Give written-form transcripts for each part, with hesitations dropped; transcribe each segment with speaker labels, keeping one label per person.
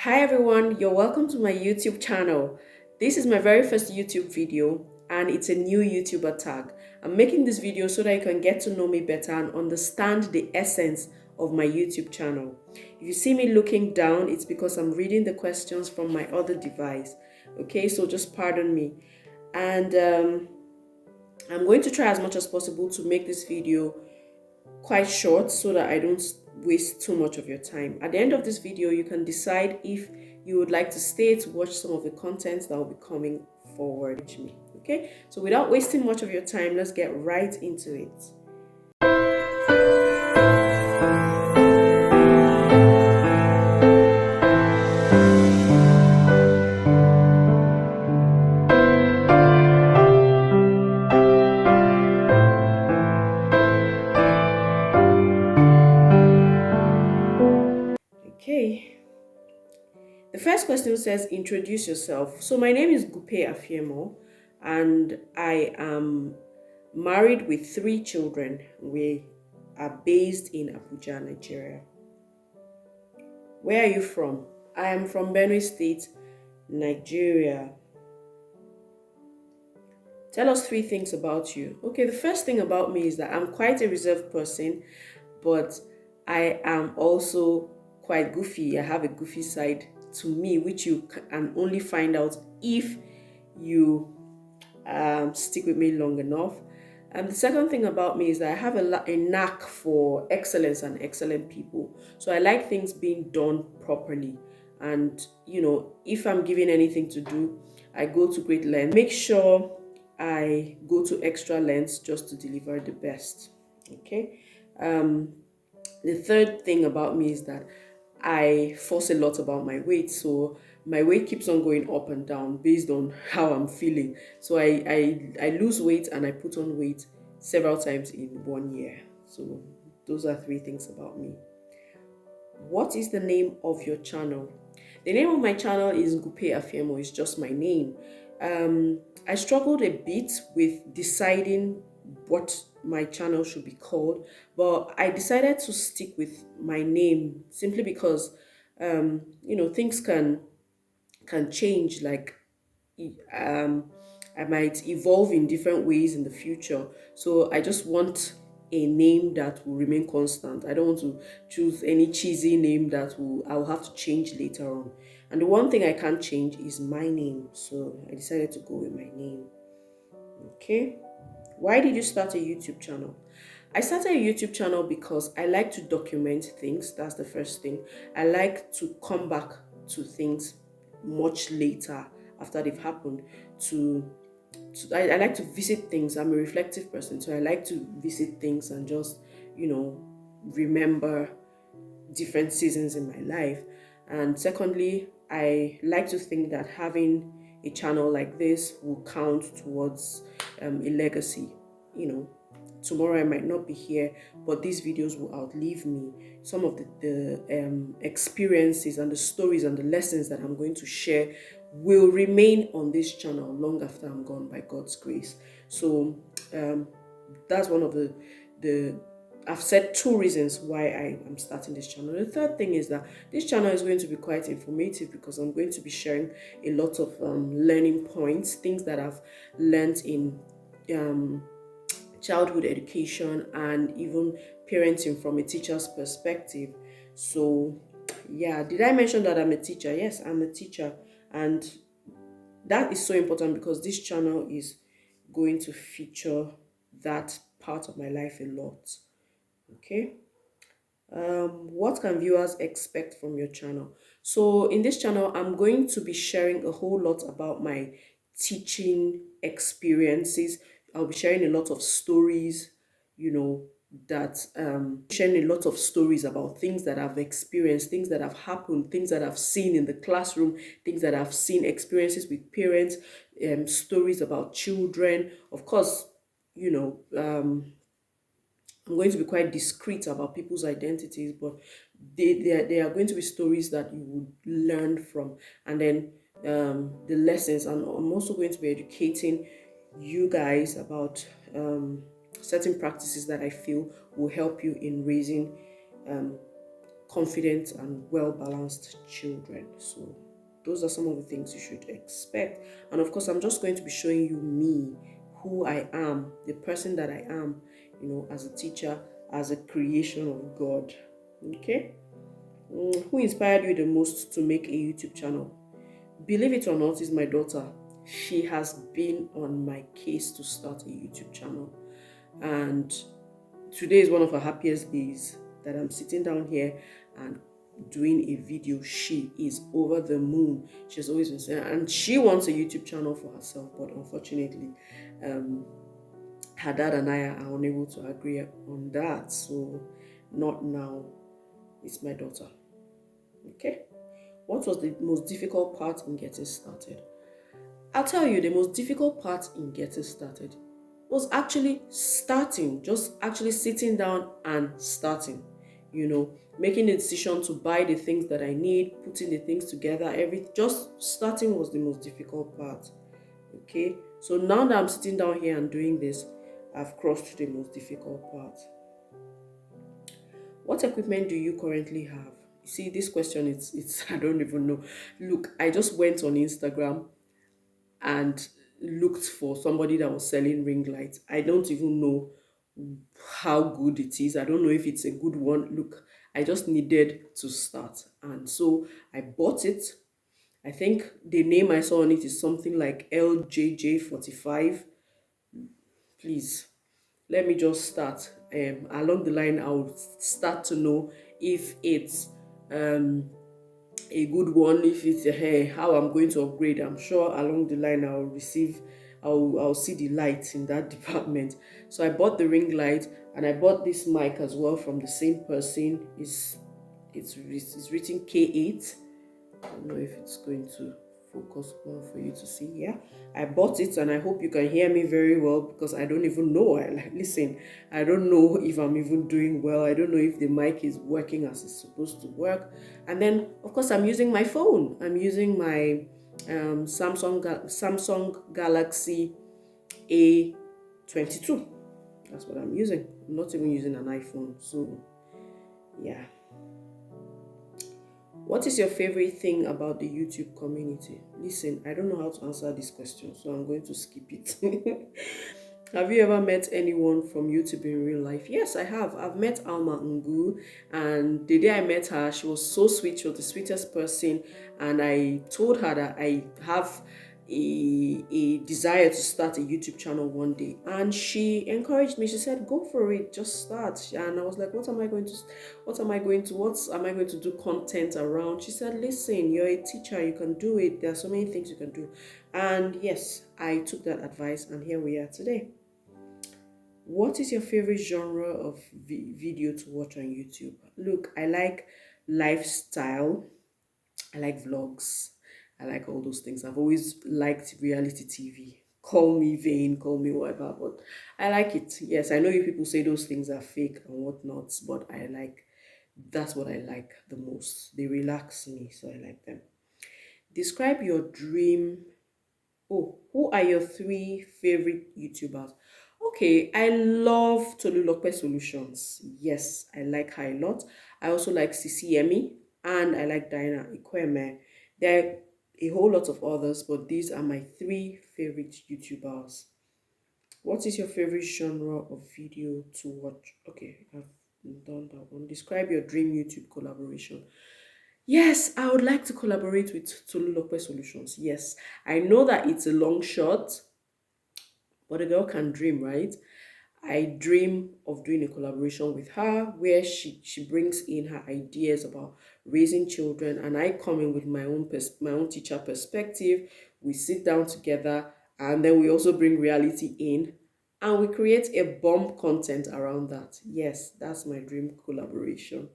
Speaker 1: Hi everyone, you're welcome to my YouTube channel. This is my very first YouTube video and it's a new YouTuber tag. I'm making this video so that you can get to know me better and understand the essence of my YouTube channel. If you see me looking down, it's because I'm reading the questions from my other device. Okay, so just pardon me. And I'm going to try as much as possible to make this video quite short so that I don't waste too much of your time. At the end of this video, you can decide if you would like to stay to watch some of the contents that will be coming forward to me. Okay, so without wasting much of your time, let's get right into it. Okay, the first question says, introduce yourself. So my name is Nguper Afiemo and I am married with 3 children. We are based in Abuja, Nigeria. Where are you from? I am from Benue State, Nigeria. Tell us 3 things about you. Okay, the first thing about me is that I'm quite a reserved person, but I am also quite goofy. I have a goofy side to me, which you can only find out if you stick with me long enough. And the second thing about me is that I have a knack for excellence and excellent people. So I like things being done properly. And, if I'm given anything to do, I go to great lengths. Make sure I go to extra lengths just to deliver the best. Okay. The third thing about me is that I fuss a lot about my weight. So my weight keeps on going up and down based on how I'm feeling. So I lose weight and I put on weight several times in 1 year. So those are 3 things about me. What is the name of your channel? The name of my channel is Nguper Afiemo. It's just my name. I struggled a bit with deciding what my channel should be called, but I decided to stick with my name simply because things can change. Like I might evolve in different ways in the future. So I just want a name that will remain constant. I don't want to choose any cheesy name that I'll have to change later on. And the one thing I can't change is my name. So I decided to go with my name. Okay. Why did you start a YouTube channel? I started a YouTube channel because I like to document things. That's the first thing. I like to come back to things much later after they've happened. I like to visit things. I'm a reflective person, so I like to visit things and just, remember different seasons in my life. And secondly, I like to think that having a channel like this will count towards a legacy. Tomorrow I might not be here, but these videos will outlive me. Some of the experiences and the stories and the lessons that I'm going to share will remain on this channel long after I'm gone, by God's grace. So that's one of the I've said 2 reasons why I am starting this channel. The third thing is that this channel is going to be quite informative because I'm going to be sharing a lot of learning points, things that I've learned in childhood education and even parenting from a teacher's perspective. So yeah, did I mention that I'm a teacher? Yes, I'm a teacher, and that is so important because this channel is going to feature that part of my life a lot. Okay. What can viewers expect from your channel? So in this channel, I'm going to be sharing a whole lot about my teaching experiences. I'll be sharing a lot of stories, that sharing a lot of stories about things that I've experienced, things that have happened, things that I've seen in the classroom, things that I've seen, experiences with parents, stories about children. Of course, I'm going to be quite discreet about people's identities, but they are going to be stories that you would learn from, and then the lessons. And I'm also going to be educating you guys about certain practices that I feel will help you in raising confident and well balanced children. So those are some of the things you should expect. And of course, I'm just going to be showing you me, who I am, the person that I am, as a teacher, as a creation of God. Okay? Who inspired you the most to make a YouTube channel? Believe it or not, is my daughter. She has been on my case to start a YouTube channel. And today is one of her happiest days that I'm sitting down here and doing a video. She is over the moon. She's always been saying, and she wants a YouTube channel for herself, but unfortunately, her dad and I are unable to agree on that. So, not now. It's my daughter. Okay. What was the most difficult part in getting started? I'll tell you, the most difficult part in getting started was actually starting, just actually sitting down and starting, making the decision to buy the things that I need, putting the things together, just starting was the most difficult part. Okay, so now that I'm sitting down here and doing this, I've crossed the most difficult part. What equipment do you currently have? You see, this question, it's I don't even know. Look, I just went on Instagram and looked for somebody that was selling ring lights. I don't even know how good it is. I don't know if it's a good one. Look, I just needed to start. And so I bought it. I think the name I saw on it is something like LJJ45. Please, let me just start. Along the line, I'll start to know if it's a good one, if it's how I'm going to upgrade. I'm sure along the line I'll see the light in that department. So I bought the ring light and I bought this mic as well from the same person. It's written K8. I don't know if it's going to focus well for you to see. Yeah, I bought it and I hope you can hear me very well, because I don't even know. Listen, I don't know if I'm even doing well. I don't know if the mic is working as it's supposed to work. And then of course I'm using my phone. I'm using my Samsung Galaxy A22. That's what I'm using. I'm not even using an iPhone. So yeah. What is your favorite thing about the YouTube community? Listen, I don't know how to answer this question, so I'm going to skip it. Have you ever met anyone from YouTube in real life? Yes, I have. I've met Alma Ngu, and the day I met her, she was so sweet. She was the sweetest person, and I told her that I have a desire to start a YouTube channel one day, and she encouraged me. She said, "Go for it, just start." And I was like, "What am I going to? What am I going to? What am I going to do content around?" She said, "Listen, you're a teacher. You can do it. There are so many things you can do." And yes, I took that advice, and here we are today. What is your favorite genre of video to watch on YouTube? Look, I like lifestyle. I like vlogs. I like all those things. I've always liked reality TV. Call me vain, call me whatever, but I like it. Yes, I know you people say those things are fake and whatnot, but that's what I like the most. They relax me, so I like them. Describe your dream. Oh, who are your three favorite YouTubers? Okay, I love Tolulope Solutions. Yes, I like her a lot. I also like CCME and I like Diana Ikweme. There are a whole lot of others, but these are my three favorite YouTubers. What is your favorite genre of video to watch? Okay, I've done that one. Describe your dream YouTube collaboration. Yes, I would like to collaborate with Tolulope Solutions. Yes, I know that it's a long shot, but a girl can dream, right? I dream of doing a collaboration with her where she brings in her ideas about raising children, and I come in with my own teacher perspective. We sit down together, and then we also bring reality in, and we create a bomb content around that. Yes, that's my dream collaboration.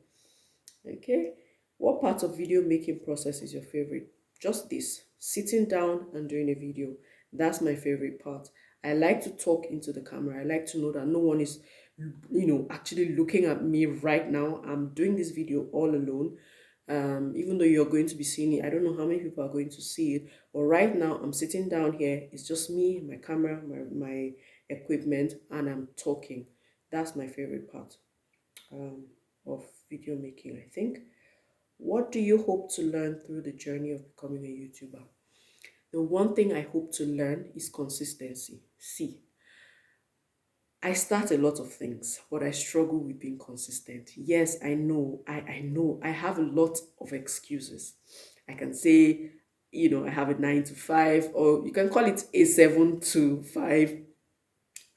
Speaker 1: Okay. What part of video making process is your favorite? Just this, sitting down and doing a video. That's my favorite part. I like to talk into the camera. I like to know that no one is, actually looking at me right now. I'm doing this video all alone. Even though you're going to be seeing it, I don't know how many people are going to see it. But right now, I'm sitting down here. It's just me, my camera, my equipment, and I'm talking. That's my favorite part of video making, I think. What do you hope to learn through the journey of becoming a YouTuber? The one thing I hope to learn is consistency. See, I start a lot of things, but I struggle with being consistent. Yes, I know, I have a lot of excuses. I can say, I have a 9 to 5, or you can call it a 7 to 5.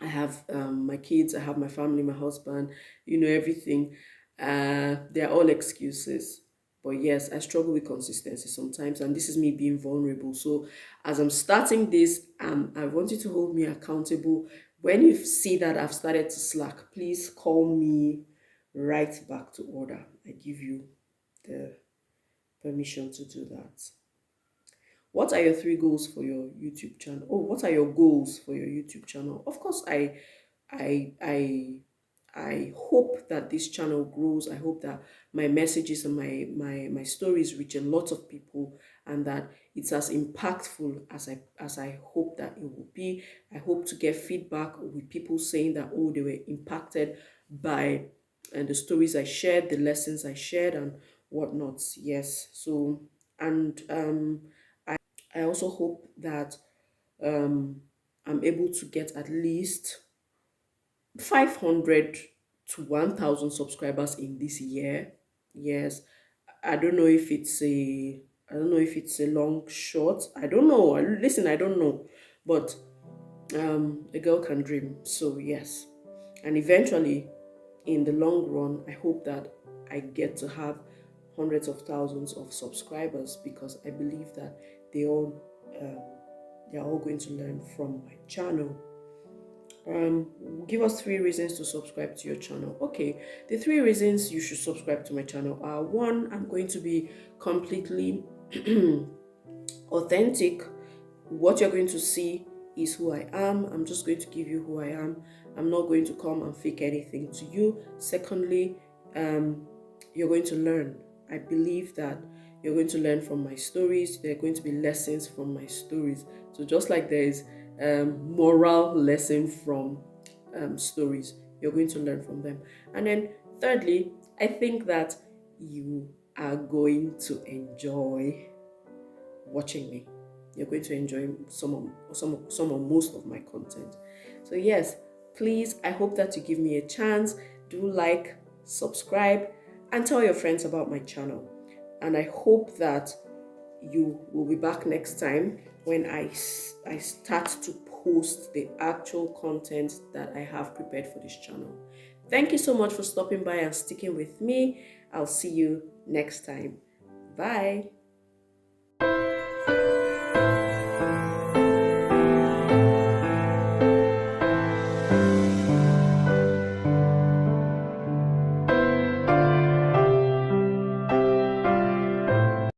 Speaker 1: I have my kids, I have my family, my husband, everything. They're all excuses. But yes, I struggle with consistency sometimes, and this is me being vulnerable. So, as I'm starting this, I want you to hold me accountable. When you see that I've started to slack, please call me right back to order. I give you the permission to do that. What are your 3 goals for your YouTube channel? Oh, what are your goals for your YouTube channel? Of course, I I I hope that this channel grows. I hope that my messages and my stories reach a lot of people, and that it's as impactful as I hope that it will be. I hope to get feedback with people saying that, oh, they were impacted by the stories I shared, the lessons I shared, and whatnot. Yes. So, and I also hope that um, I'm able to get at least 500 to 1,000 subscribers in this year. Yes, I don't know if it's a I don't know if it's a long shot. I don't know. Listen, I don't know, but a girl can dream. So yes, and eventually, in the long run, I hope that I get to have hundreds of thousands of subscribers, because I believe that they all um, they're all going to learn from my channel. Um, Give us 3 reasons to subscribe to your channel. Okay, the 3 reasons you should subscribe to my channel are: one, I'm going to be completely authentic. What you're going to see is who I am. I'm just going to give you who I am. I'm not going to come and fake anything to you. Secondly, um, you're going to learn. I believe that you're going to learn from my stories. There are going to be lessons from my stories. So just like there is moral lesson from stories, you're going to learn from them. And then thirdly, I think that you are going to enjoy watching me. You're going to enjoy some or most of my content. So yes, please, I hope that you give me a chance. Do like, subscribe, and tell your friends about my channel. And I hope that you will be back next time when I start to post the actual content that I have prepared for this channel. Thank you so much for stopping by and sticking with me. I'll see you next time. Bye.